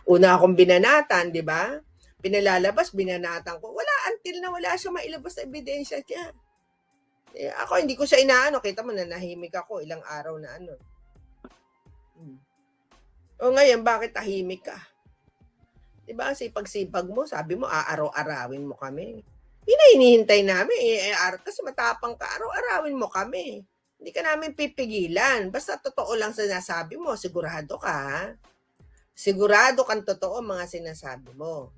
Una akong binanatan, di ba? Pinalalabas, binanatan ko. Wala, until na wala siya mailabas na ebidensya niya. Eh, ako, hindi ko siya inaano. Kita mo, nanahimik ako ilang araw na ano. O ngayon, bakit tahimik ka? Diba, sipag-sipag mo, sabi mo, aaraw-arawin mo kami. Yun na hinihintay namin. Kasi matapang ka, araw-arawin mo kami. Hindi ka namin pipigilan. Basta totoo lang sinasabi mo, sigurado ka, ha? Sigurado kang totoo mga sinasabi mo.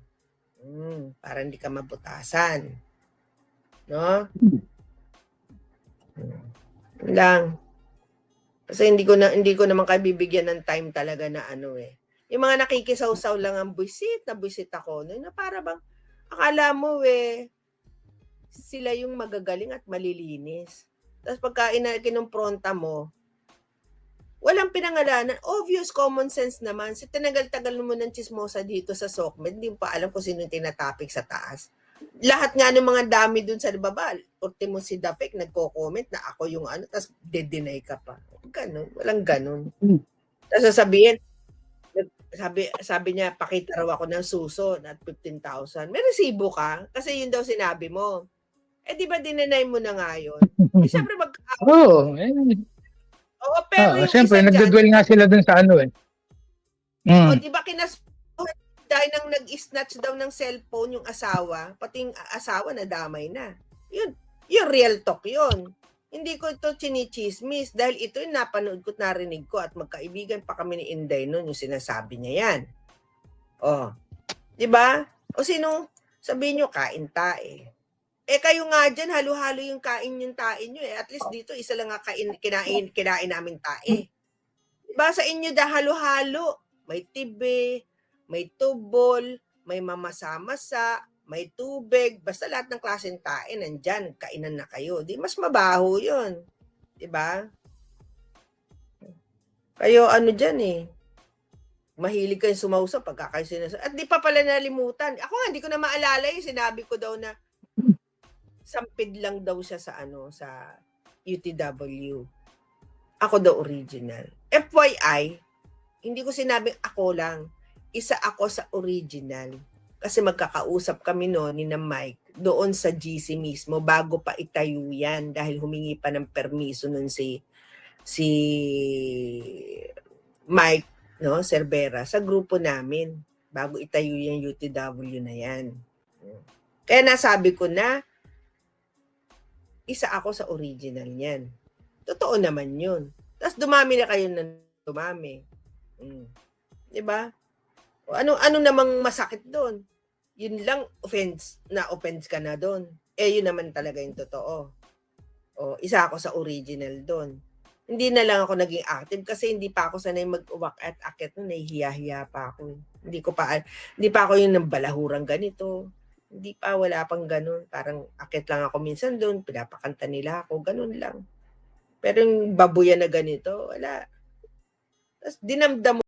Para hindi ka mabutasan. No? Lang. Kasi hindi ko naman kayo bibigyan ng time talaga na ano eh. Yung mga nakikisaw-saw lang ang buisit na buisit ako. Na para bang, akala mo sila yung magagaling at malilinis. Tapos pagka kinumpronta mo, walang pinangalanan. Obvious common sense naman. Si tinagal-tagal mo ng chismosa dito sa SOCMED, hindi pa alam kung sino yung tinatapik sa taas. Lahat nga ng mga dami dun sa baba, ultimo si Dapek nagko-comment na ako yung ano, tapos de-deny ka pa. Ganun, walang ganun. Tapos sabi niya, pakita raw ako ng suso at 15,000. May resibo ka? Kasi yun daw sinabi mo. Eh di ba dinenay mo na nga yun? Eh syempre Oo. pero yung Siyempre, isa dyan, nagdadwell nga sila dun sa ano eh. o di ba dahil nang nag-snatch daw ng cellphone yung asawa, pati yung asawa nadamay na. Yung real talk yun. Hindi ko ito chinichismis dahil ito yung napanood ko at narinig ko at magkaibigan pa kami ni Inday noon yung sinasabi niya yan. Oh, di ba? O sino, sabihin nyo, kain tae. Eh kayo nga dyan, halo-halo yung kain yung tae nyo eh. At least dito, isa lang nga kinain namin tae. Diba sa inyo halo-halo? May tibe, may tubol, may mamasa-masa, may tubig, basta lahat ng klaseng tae nandyan, kainan na kayo. Di mas mabaho yun. Diba? Kayo ano dyan eh. Mahilig kayong sumausa pagka kayo sinasabi. At di pa pala nalimutan. Ako nga, hindi ko na maalala yung sinabi ko daw na sampid lang daw siya sa ano, sa UTW. Ako daw original. FYI, hindi ko sinabing ako lang. Isa ako sa original. Kasi magkakausap kami noon ni na Mike doon sa GC mismo bago pa itayo yan dahil humingi pa ng permiso noon si Mike, no, Cervera sa grupo namin bago itayo yung UTW na yan. Kaya nasabi ko na isa ako sa original niyan. Totoo naman yun. Tapos dumami na kayo ng dumami. Diba? Ano namang masakit doon? Yun lang, offense ka na doon. Eh, yun naman talaga yung totoo. O, isa ako sa original doon. Hindi na lang ako naging active kasi hindi pa ako sanay mag-uwak at akit noon, nahihiya-hiya pa ako. Hindi pa ako yung balahurang ganito. Hindi pa, wala pang ganun. Parang akit lang ako minsan doon, pinapakanta nila ako, ganun lang. Pero yung babuyan na ganito, wala. Tapos dinamdam